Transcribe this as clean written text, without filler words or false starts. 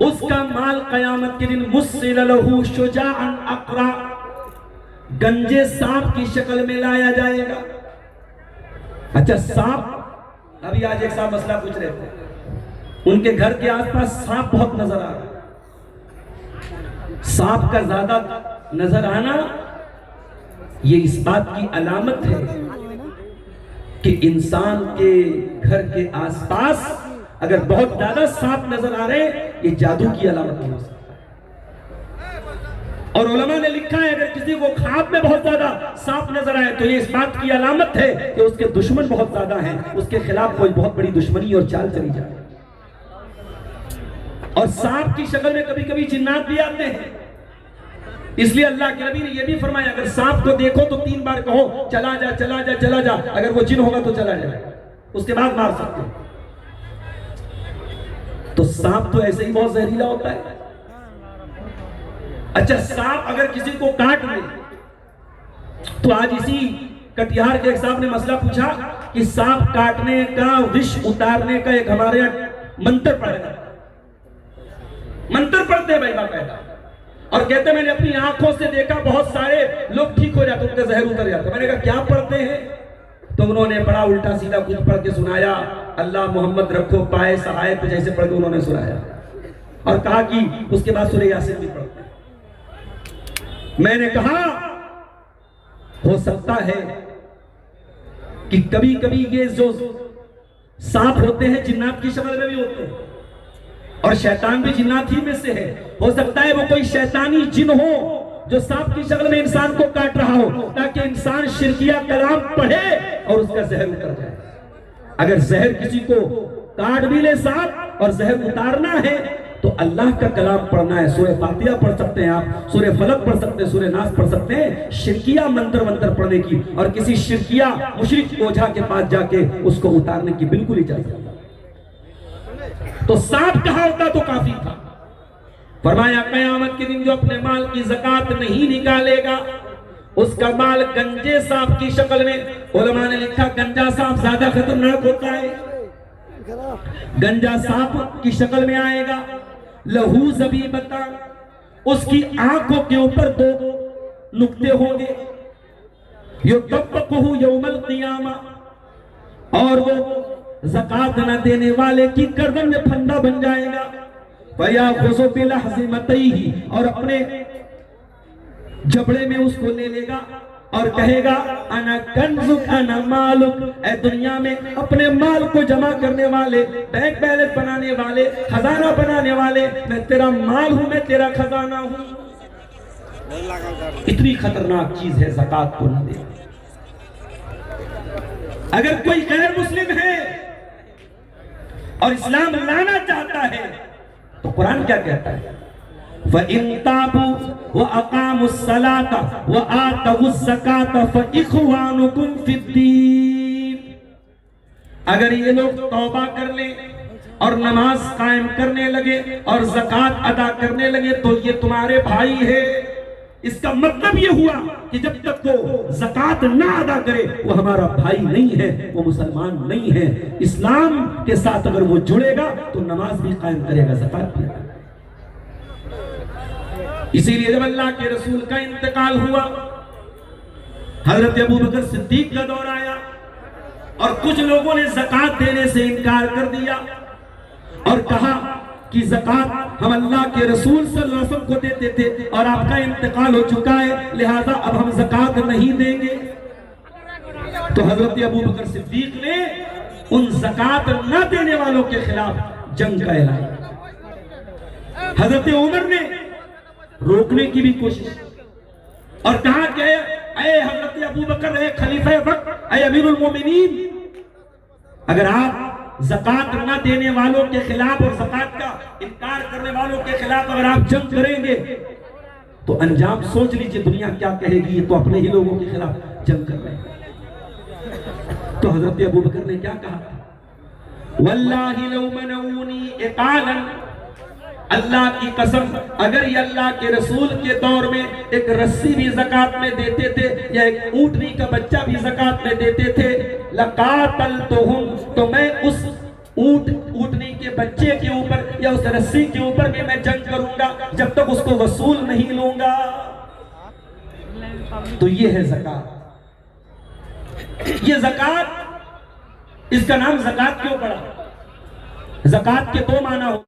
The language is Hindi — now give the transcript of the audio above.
उसका माल कयामत के दिन मुस्सिल लहू शुजाअन अक़रा, गंजे सांप की शक्ल में लाया जाएगा। अच्छा सांप, अभी आज एक साहब मसला पूछ रहे थे, उनके घर के आसपास सांप बहुत नजर आ रहा है। सांप का ज्यादा नजर आना ये इस बात की अलामत है कि इंसान के घर के आसपास अगर बहुत ज्यादा सांप नजर आ रहे, ये जादू की अलामत नहीं हो सकता। और उलमा ने लिखा है अगर किसी को ख्वाब में बहुत ज्यादा सांप नजर आए तो ये इस बात की अलामत है कि उसके दुश्मन बहुत ज्यादा हैं, उसके खिलाफ कोई बहुत बड़ी दुश्मनी और चाल चली जाए। और सांप की शक्ल में कभी कभी जिन्नात भी आते हैं, इसलिए अल्लाह के नबी ने यह भी फरमाया अगर सांप को देखो तो 3 बार कहो चला जा चला जा चला जा, अगर वो जिन होगा तो चला जाए, उसके बाद मार सकते हो। तो सांप तो ऐसे ही बहुत जहरीला होता है। अच्छा सांप अगर किसी को काट ले, तो आज इसी कटिहार के एक साहब ने मसला पूछा कि सांप काटने का विष उतारने का एक हमारे मंत्र पड़ेगा, मंत्र पढ़ते हैं भाई बाकायदा, और कहते मैंने अपनी आंखों से देखा बहुत सारे लोग ठीक हो जाते, उनका जहर उतर जाता। मैंने कहा क्या पढ़ते हैं? तो उन्होंने बड़ा उल्टा सीधा कुछ पढ़ के सुनाया, अल्लाह मोहम्मद रखो पाए सहाय, कुछ ऐसे पढ़ के उन्होंने सुनाया और कहा कि उसके बाद सूरह यासीन भी पढ़ते हैं। मैंने कहा हो सकता है कि कभी कभी ये जो सांप होते हैं जिन्नात की शक्ल में भी होते हैं, और शैतान भी जिन्नात ही में से है। हो सकता है वो कोई शैतानी जिन हो जो सांप की शक्ल में इंसान को काट रहा हो, ताकि इंसान शिरकिया कलाम पढ़े और उसका जहर उतर जाए। अगर जहर किसी को काट भी ले सांप और जहर उतारना है तो अल्लाह का कलाम पढ़ना है। सूरह फातिहा पढ़ सकते हैं आप, सूरह फलक पढ़ सकते हैं, सूरह नास पढ़ सकते हैं, शिरकिया मंत्र पढ़ने की और किसी शिरकिया मुशरिक ओझा के पास जाके उसको उतारने की बिल्कुल इजाजत नहीं। तो सांप कहा होता तो काफी था। फरमाया कयामत के दिन जो अपने माल की ज़कात नहीं निकालेगा उसका माल गंजे सांप की शक्ल में, उलमा ने लिखा गंजा सांप ज्यादा खतरनाक होता है, गंजा सांप की शक्ल में आएगा। लहू ज़बीबता, उसकी आंखों के ऊपर 2 नुक्ते होंगे, युतब्बकुहु यौमल क़ियामा, और वो ज़कात न देने वाले की गर्दन में फंदा बन जाएगा। फयाखुज़ु बिलहज़िमतैहि, और अपने जबड़े में उसको ले लेगा और कहेगा अना कंजुक अना मालुक, ऐ दुनिया में अपने माल को जमा करने वाले, बैंक बैलेंस बनाने वाले, खजाना बनाने वाले, मैं तेरा माल हूं, मैं तेरा खजाना हूं। इतनी खतरनाक चीज है ज़कात को न देना। अगर कोई गैर मुस्लिम है और इस्लाम लाना चाहता है तो कुरान क्या कहता है? फ़इन ताबू व अक़ामुस्सलाता व आतवुज़्ज़काता फ़इख़्वानुकुम फ़िद्दीन। अगर ये लोग तौबा कर ले और नमाज कायम करने लगे और ज़कात अदा करने लगे तो ये तुम्हारे भाई है। इसका मतलब ये हुआ कि जब तक वो ज़कात ना अदा करे वो हमारा भाई नहीं है, वो मुसलमान नहीं है। इस्लाम के साथ अगर वो जुड़ेगा तो नमाज भी कायम करेगा, ज़कात भी अदा। इसीलिए जब अल्लाह के रसूल का इंतकाल हुआ, हजरत अबू बकर सिद्दीक का दौर आया और कुछ लोगों ने ज़कात देने से इनकार कर दिया और कहा कि ज़कात हम अल्लाह के रसूल सल्लल्लाहु अलैहि वसल्लम को देते थे और आपका इंतकाल हो चुका है, लिहाजा अब हम ज़कात नहीं देंगे। तो हजरत अबू बकर सिद्दीक ने उन ज़कात न देने वालों के खिलाफ जंग का ऐलान किया। हजरत उमर ने रोकने की भी कोशिश और कहा कि ऐ हजरत अबू बकर, ऐ खलीफा वक्त, ऐ अमीरुल मोमिनीन, अगर आप ज़कात न देने वालों के खिलाफ और ज़कात का इनकार करने वालों के खिलाफ अगर आप जंग करेंगे तो अंजाम सोच लीजिए दुनिया क्या कहेगी, ये तो अपने ही लोगों के खिलाफ जंग कर रहे हैं। तो हजरत अबू बकर ने क्या कहा? वल्लाहि लौ मनऊनी इकालन, अल्लाह की कसम अगर ये अल्लाह के रसूल के दौर में एक रस्सी भी ज़कात में देते थे या एक ऊँटनी का बच्चा भी ज़कात में देते थे, लकातलतुहुम, तो मैं उस ऊँटनी के बच्चे के ऊपर या उस रस्सी के ऊपर भी मैं जंग करूंगा जब तक उसको वसूल नहीं लूंगा। तो ये है ज़कात। ये ज़कात, इसका नाम ज़कात क्यों पड़ा? ज़कात के दो माना हो